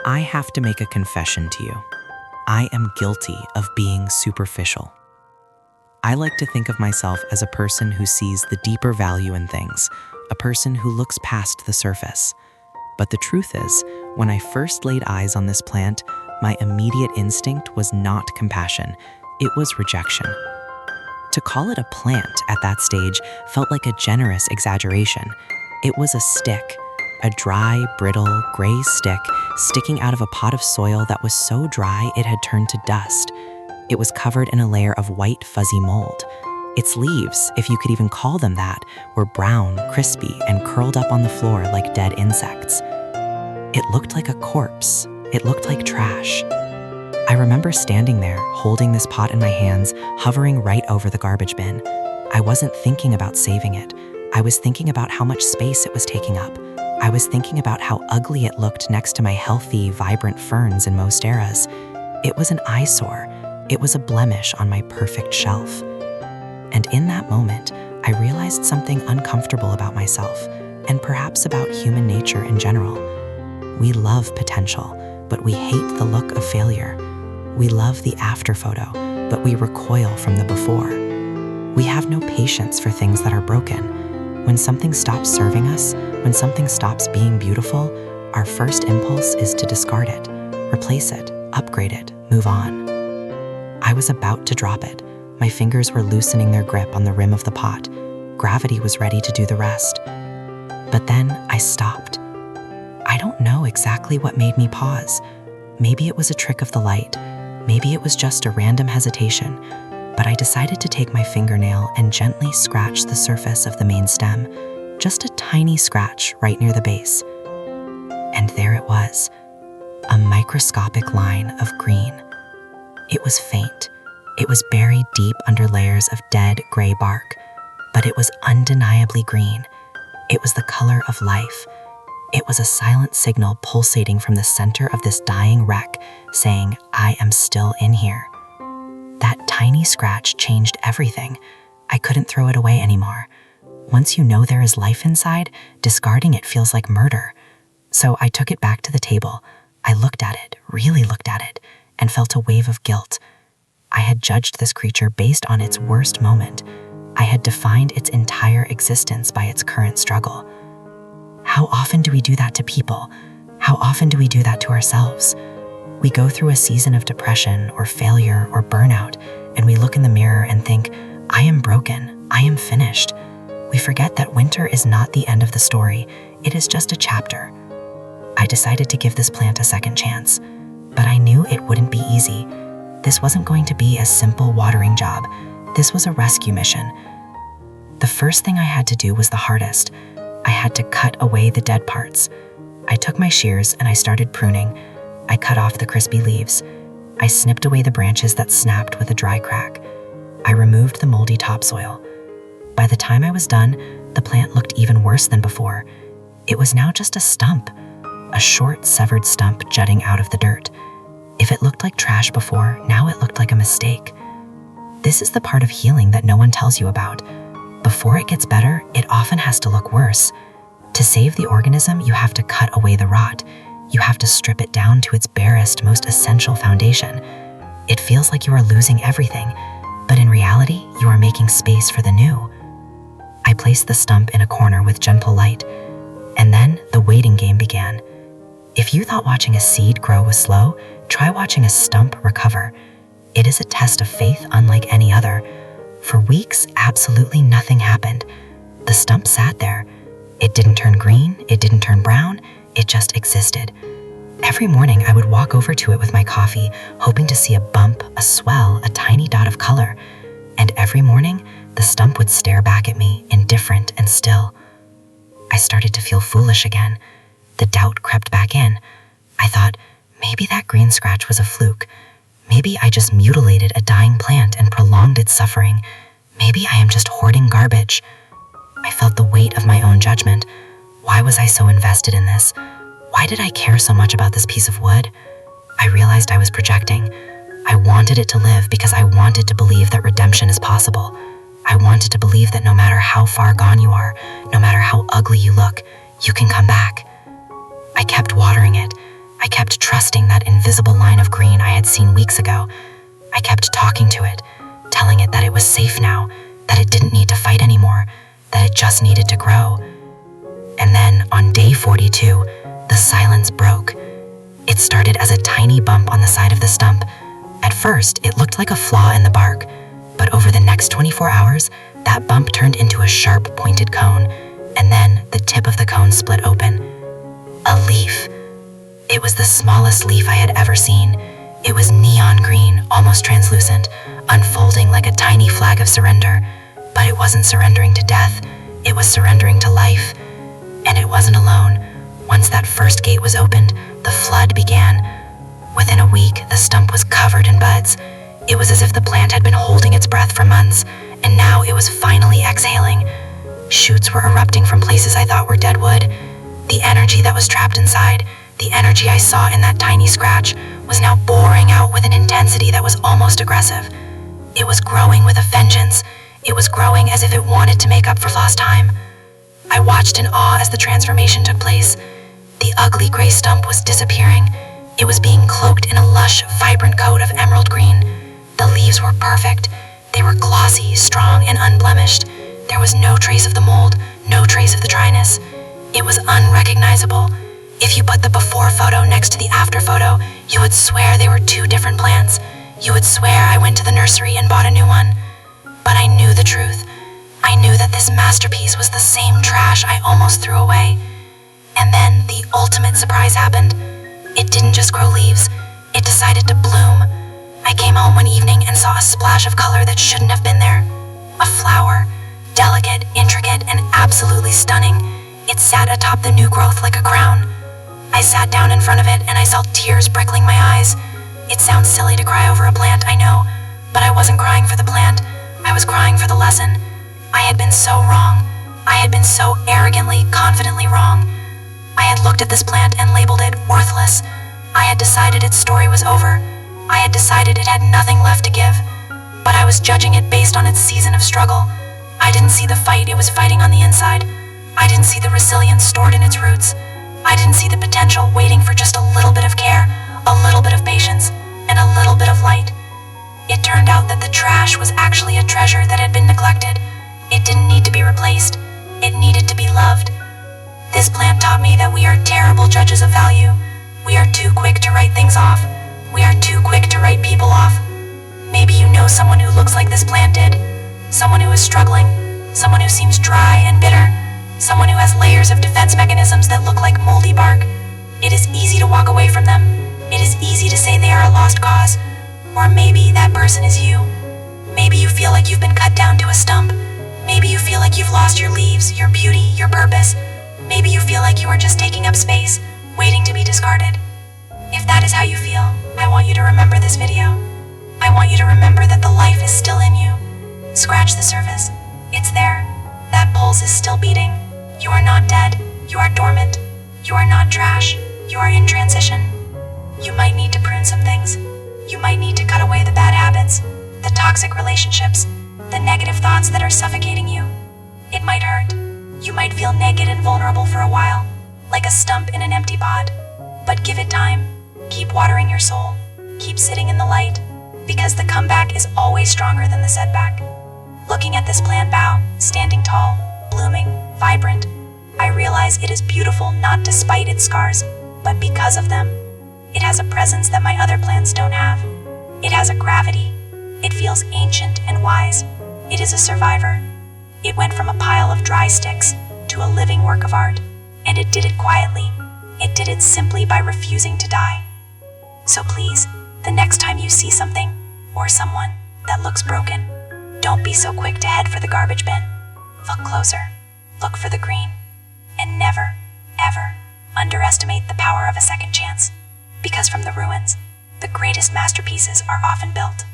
I have to make a confession to you. I am guilty of being superficial. I like to think of myself as a person who sees the deeper value in things, a person who looks past the surface. But the truth is, when I first laid eyes on this plant, my immediate instinct was not compassion, it was rejection. To call it a plant at that stage felt like a generous exaggeration. It was a stick, a dry, brittle, gray stick sticking out of a pot of soil that was so dry it had turned to dust. It was covered in a layer of white, fuzzy mold. Its leaves, if you could even call them that, were brown, crispy, and curled up on the floor like dead insects. It looked like a corpse. It looked like trash. I remember standing there, holding this pot in my hands, hovering right over the garbage bin. I wasn't thinking about saving it. I was thinking about how much space it was taking up. I was thinking about how ugly it looked next to my healthy, vibrant ferns and monsteras. It was an eyesore. It was a blemish on my perfect shelf. And in that moment, I realized something uncomfortable about myself, and perhaps about human nature in general. We love potential, but we hate the look of failure. We love the after photo, but we recoil from the before. We have no patience for things that are broken. When something stops serving us, when something stops being beautiful, our first impulse is to discard it, replace it, upgrade it, move on. I was about to drop it. My fingers were loosening their grip on the rim of the pot. Gravity was ready to do the rest. But then I stopped. I don't know exactly what made me pause. Maybe it was a trick of the light. Maybe it was just a random hesitation. But I decided to take my fingernail and gently scratch the surface of the main stem, just a tiny scratch right near the base. And there it was, a microscopic line of green. It was faint. It was buried deep under layers of dead gray bark, but it was undeniably green. It was the color of life. It was a silent signal pulsating from the center of this dying wreck, saying, I am still in here. That tiny scratch changed everything. I couldn't throw it away anymore. Once you know there is life inside, discarding it feels like murder. So I took it back to the table. I looked at it, really looked at it, and felt a wave of guilt. I had judged this creature based on its worst moment. I had defined its entire existence by its current struggle. How often do we do that to people? How often do we do that to ourselves? We go through a season of depression or failure or burnout, and we look in the mirror and think, I am broken, I am finished. We forget that winter is not the end of the story, it is just a chapter. I decided to give this plant a second chance, but I knew it wouldn't be easy. This wasn't going to be a simple watering job. This was a rescue mission. The first thing I had to do was the hardest. I had to cut away the dead parts. I took my shears and I started pruning. I cut off the crispy leaves. I snipped away the branches that snapped with a dry crack. I removed the moldy topsoil. By the time I was done, the plant looked even worse than before. It was now just a stump, a short, severed stump jutting out of the dirt. If it looked like trash before, now it looked like a mistake. This is the part of healing that no one tells you about. Before it gets better, it often has to look worse. To save the organism, you have to cut away the rot. You have to strip it down to its barest, most essential foundation. It feels like you are losing everything, but in reality, you are making space for the new. I placed the stump in a corner with gentle light, and then the waiting game began. If you thought watching a seed grow was slow, try watching a stump recover. It is a test of faith unlike any other. For weeks, absolutely nothing happened. The stump sat there. It didn't turn green, it didn't turn brown, it just existed. Every morning, I would walk over to it with my coffee, hoping to see a bump, a swell, a tiny dot of color. And every morning, the stump would stare back at me, indifferent and still. I started to feel foolish again. The doubt crept back in. I thought, maybe that green scratch was a fluke. Maybe I just mutilated a dying plant and prolonged its suffering. Maybe I am just hoarding garbage. I felt the weight of my own judgment. Why was I so invested in this? Why did I care so much about this piece of wood? I realized I was projecting. I wanted it to live because I wanted to believe that redemption is possible. I wanted to believe that no matter how far gone you are, no matter how ugly you look, you can come back. I kept watering it. I kept trusting that invisible line of green I had seen weeks ago. I kept talking to it, telling it that it was safe now, that it didn't need to fight anymore, that it just needed to grow. And then, on day 42, the silence broke. It started as a tiny bump on the side of the stump. At first, it looked like a flaw in the bark, but over the next 24 hours, that bump turned into a sharp, pointed cone, and then the tip of the cone split open. A leaf. It was the smallest leaf I had ever seen. It was neon green, almost translucent, unfolding like a tiny flag of surrender. But it wasn't surrendering to death, it was surrendering to life. And it wasn't alone. Once that first gate was opened, the flood began. Within a week, the stump was covered in buds. It was as if the plant had been holding its breath for months, and now it was finally exhaling. Shoots were erupting from places I thought were dead wood. The energy that was trapped inside, the energy I saw in that tiny scratch, was now boring out with an intensity that was almost aggressive. It was growing with a vengeance. It was growing as if it wanted to make up for lost time. I watched in awe as the transformation took place. The ugly gray stump was disappearing. It was being cloaked in a lush, vibrant coat of emerald green. The leaves were perfect. They were glossy, strong, and unblemished. There was no trace of the mold, no trace of the dryness. It was unrecognizable. If you put the before photo next to the after photo, you would swear they were two different plants. You would swear I went to the nursery and bought a new one. But I knew the truth. I knew that this masterpiece was the same trash I almost threw away. And then the ultimate surprise happened. It didn't just grow leaves, it decided to bloom. I came home one evening and saw a splash of color that shouldn't have been there. A flower, delicate, intricate, and absolutely stunning. It sat atop the new growth like a crown. I sat down in front of it and I saw tears prickling my eyes. It sounds silly to cry over a plant, I know, but I wasn't crying for the plant. I was crying for the lesson. I had been so wrong. I had been so arrogantly, confidently wrong. I had looked at this plant and labeled it worthless. I had decided its story was over. I had decided it had nothing left to give. But I was judging it based on its season of struggle. I didn't see the fight it was fighting on the inside. I didn't see the resilience stored in its roots. I didn't see the potential waiting for just a little bit of care, a little bit of patience, and a little bit of light. It turned out that the trash was actually a treasure that had been neglected. It didn't need to be replaced. It needed to be loved. This plant taught me that we are terrible judges of value. We are too quick to write things off. We are too quick to write people off. Maybe you know someone who looks like this plant did. Someone who is struggling. Someone who seems dry and bitter. Someone who has layers of defense mechanisms that look like moldy bark. It is easy to walk away from them. It is easy to say they are a lost cause. Or maybe that person is you. Maybe you feel like you've been cut down to a stump. Maybe you feel like you've lost your leaves, your beauty, your purpose. Maybe you feel like you are just taking up space, waiting to be discarded. If that is how you feel, I want you to remember this video. I want you to remember that the life is still in you. Scratch the surface. It's there. That pulse is still beating. You are not dead. You are dormant. You are not trash. You are in transition. You might need to prune some things. You might need to cut away the bad habits, the toxic relationships, the negative thoughts that are suffocating you. It might hurt. You might feel naked and vulnerable for a while, like a stump in an empty pot. But give it time. Keep watering your soul. Keep sitting in the light, because the comeback is always stronger than the setback. Looking at this plant bough, standing tall, blooming, vibrant, I realize it is beautiful not despite its scars, but because of them. It has a presence that my other plants don't have. It has a gravity. It feels ancient and wise. It is a survivor. It went from a pile of dry sticks to a living work of art, and it did it quietly. It did it simply by refusing to die. So please, the next time you see something, or someone, that looks broken, don't be so quick to head for the garbage bin. Look closer, look for the green, and never, ever underestimate the power of a second chance. Because from the ruins, the greatest masterpieces are often built.